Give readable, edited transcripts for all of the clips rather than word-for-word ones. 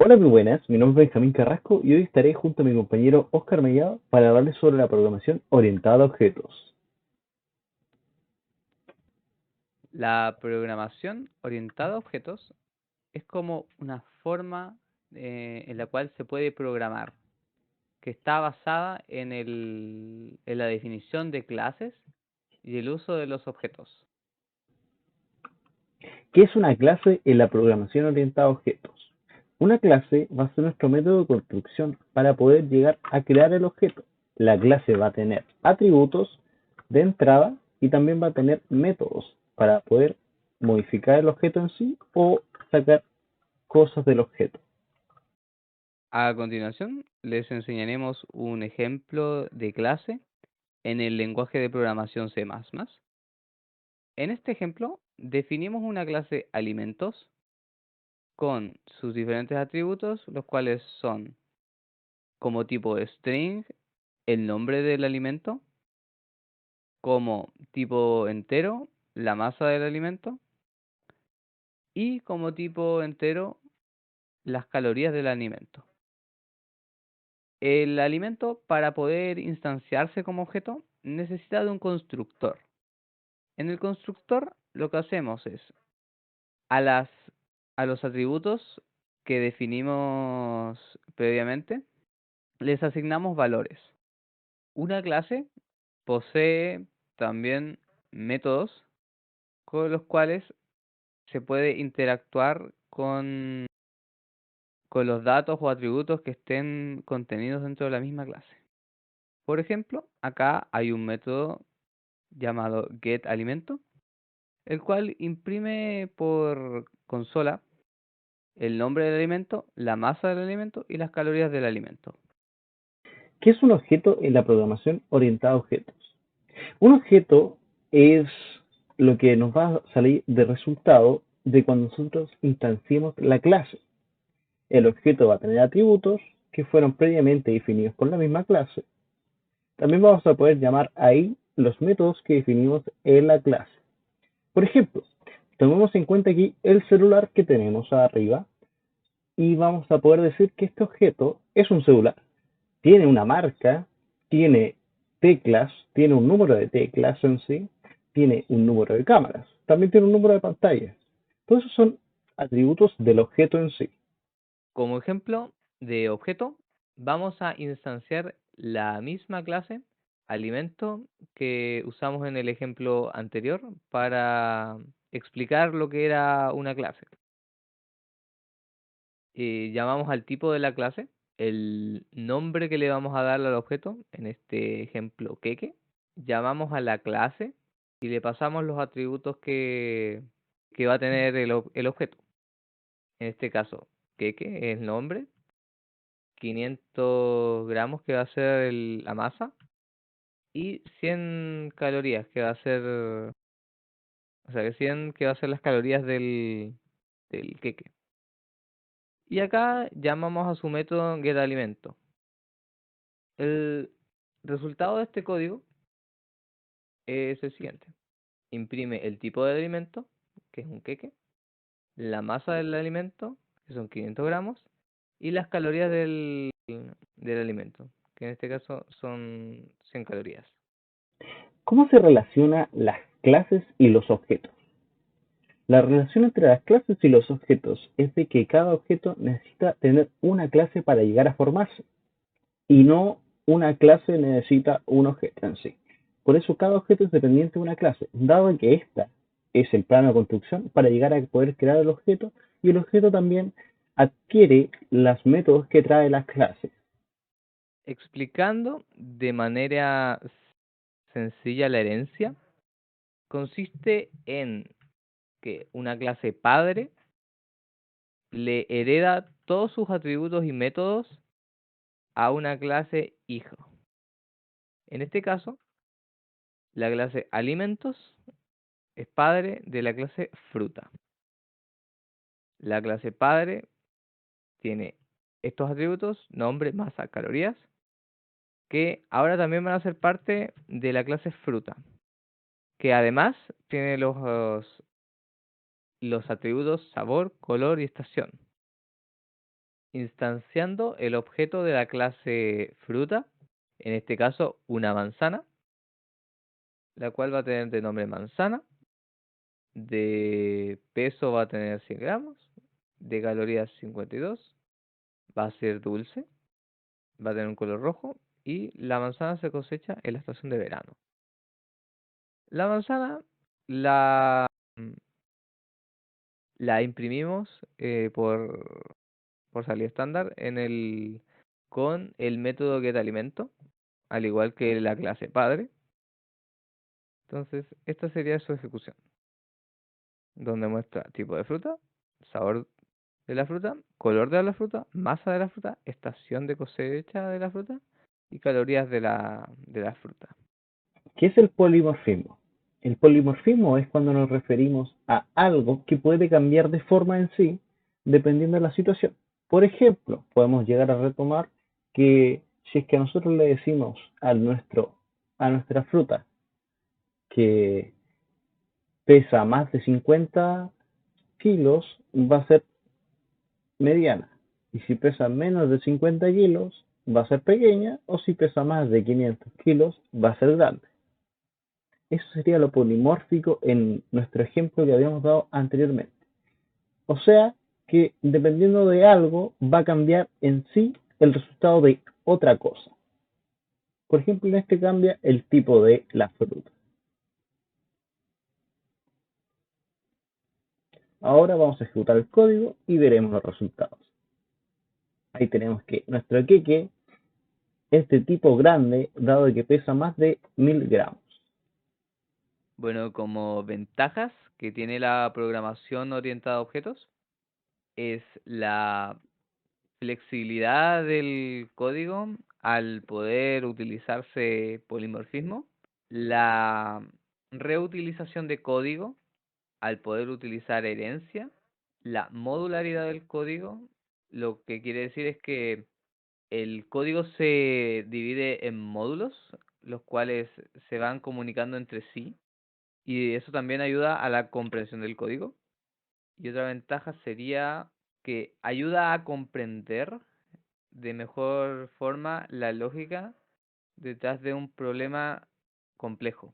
Hola, muy buenas. Mi nombre es Benjamín Carrasco y hoy estaré junto a mi compañero Oscar Mellado para hablarles sobre la programación orientada a objetos. La programación orientada a objetos es como una forma en la cual se puede programar, que está basada en la definición de clases y el uso de los objetos. ¿Qué es una clase en la programación orientada a objetos? Una clase va a ser nuestro método de construcción para poder llegar a crear el objeto. La clase va a tener atributos de entrada y también va a tener métodos para poder modificar el objeto en sí o sacar cosas del objeto. A continuación, les enseñaremos un ejemplo de clase en el lenguaje de programación C++. En este ejemplo, definimos una clase alimentos con sus diferentes atributos, los cuales son como tipo string el nombre del alimento, como tipo entero la masa del alimento y como tipo entero las calorías del alimento. El alimento, para poder instanciarse como objeto, necesita de un constructor. En el constructor lo que hacemos es a las a los atributos que definimos previamente les asignamos valores. Una clase posee también métodos con los cuales se puede interactuar con los datos o atributos que estén contenidos dentro de la misma clase. Por ejemplo, acá hay un método llamado getAlimento, el cual imprime por consola el nombre del alimento, la masa del alimento y las calorías del alimento. ¿Qué es un objeto en la programación orientada a objetos? Un objeto es lo que nos va a salir de resultado de cuando nosotros instanciemos la clase. El objeto va a tener atributos que fueron previamente definidos por la misma clase. También vamos a poder llamar ahí los métodos que definimos en la clase. Por ejemplo, tomemos en cuenta aquí el celular que tenemos arriba y vamos a poder decir que este objeto es un celular. Tiene una marca, tiene teclas, tiene un número de teclas en sí, tiene un número de cámaras, también tiene un número de pantallas. Todos esos son atributos del objeto en sí. Como ejemplo de objeto, vamos a instanciar la misma clase alimento que usamos en el ejemplo anterior para explicar lo que era una clase. Llamamos al tipo de la clase el nombre que le vamos a dar al objeto, en este ejemplo queque. Llamamos a la clase y le pasamos los atributos que va a tener el objeto. En este caso, queque es el nombre, 500 gramos que va a ser la masa y 100 calorías que va a ser, o sea, que 100 que va a ser las calorías del queque. Y acá llamamos a su método getAlimento. El resultado de este código es el siguiente. Imprime el tipo de alimento, que es un queque, la masa del alimento, que son 500 gramos, y las calorías del alimento, que en este caso son 100 calorías. ¿Cómo se relacionan las clases y los objetos? La relación entre las clases y los objetos es de que cada objeto necesita tener una clase para llegar a formarse y no una clase necesita un objeto en sí. Por eso cada objeto es dependiente de una clase, dado que esta es el plano de construcción para llegar a poder crear el objeto y el objeto también adquiere los métodos que trae las clases. Explicando de manera sencilla la herencia, consiste en que una clase padre le hereda todos sus atributos y métodos a una clase hijo. En este caso, la clase alimentos es padre de la clase fruta. La clase padre tiene estos atributos, nombre, masa, calorías, que ahora también van a ser parte de la clase fruta, que además tiene los atributos sabor, color y estación. instanciando el objeto de la clase fruta, en este caso una manzana, la cual va a tener de nombre manzana, de peso va a tener 100 gramos, de calorías 52, va a ser dulce, va a tener un color rojo y la manzana se cosecha en la estación de verano. La manzana la, mm, la imprimimos por salida estándar con el método get alimento, al igual que la clase padre. Entonces, esta sería su ejecución, donde muestra tipo de fruta, sabor de la fruta, color de la fruta, masa de la fruta, estación de cosecha de la fruta y calorías de la fruta. ¿Qué es el polimorfismo? El polimorfismo es cuando nos referimos a algo que puede cambiar de forma en sí dependiendo de la situación. Por ejemplo, podemos llegar a retomar que si es que nosotros le decimos a nuestra fruta que pesa más de 50 kilos, va a ser mediana. Y si pesa menos de 50 kilos, va a ser pequeña. O si pesa más de 500 kilos, va a ser grande. Eso sería lo polimórfico en nuestro ejemplo que habíamos dado anteriormente. O sea que dependiendo de algo va a cambiar en sí el resultado de otra cosa. Por ejemplo, en este cambia el tipo de la fruta. Ahora vamos a ejecutar el código y veremos los resultados. Ahí tenemos que nuestro queque es de tipo grande, dado que pesa más de 1000 gramos. Bueno, como ventajas que tiene la programación orientada a objetos es la flexibilidad del código al poder utilizarse polimorfismo, la reutilización de código al poder utilizar herencia, la modularidad del código, lo que quiere decir es que el código se divide en módulos, los cuales se van comunicando entre sí, y eso también ayuda a la comprensión del código. Y otra ventaja sería que ayuda a comprender de mejor forma la lógica detrás de un problema complejo.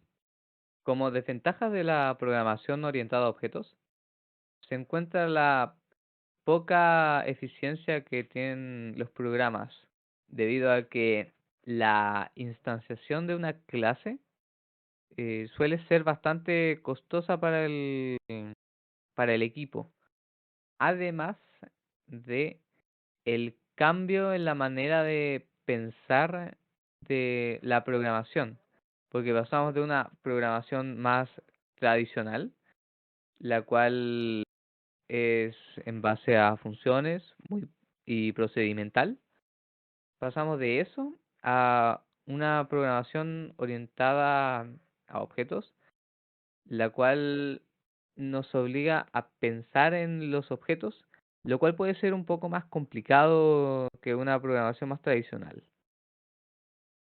Como desventaja de la programación orientada a objetos, se encuentra la poca eficiencia que tienen los programas, debido a que la instanciación de una clase suele ser bastante costosa para el equipo. Además de el cambio en la manera de pensar de la programación, porque pasamos de una programación más tradicional, la cual es en base a funciones y procedimental. Pasamos de eso a una programación orientada a objetos, la cual nos obliga a pensar en los objetos, lo cual puede ser un poco más complicado que una programación más tradicional.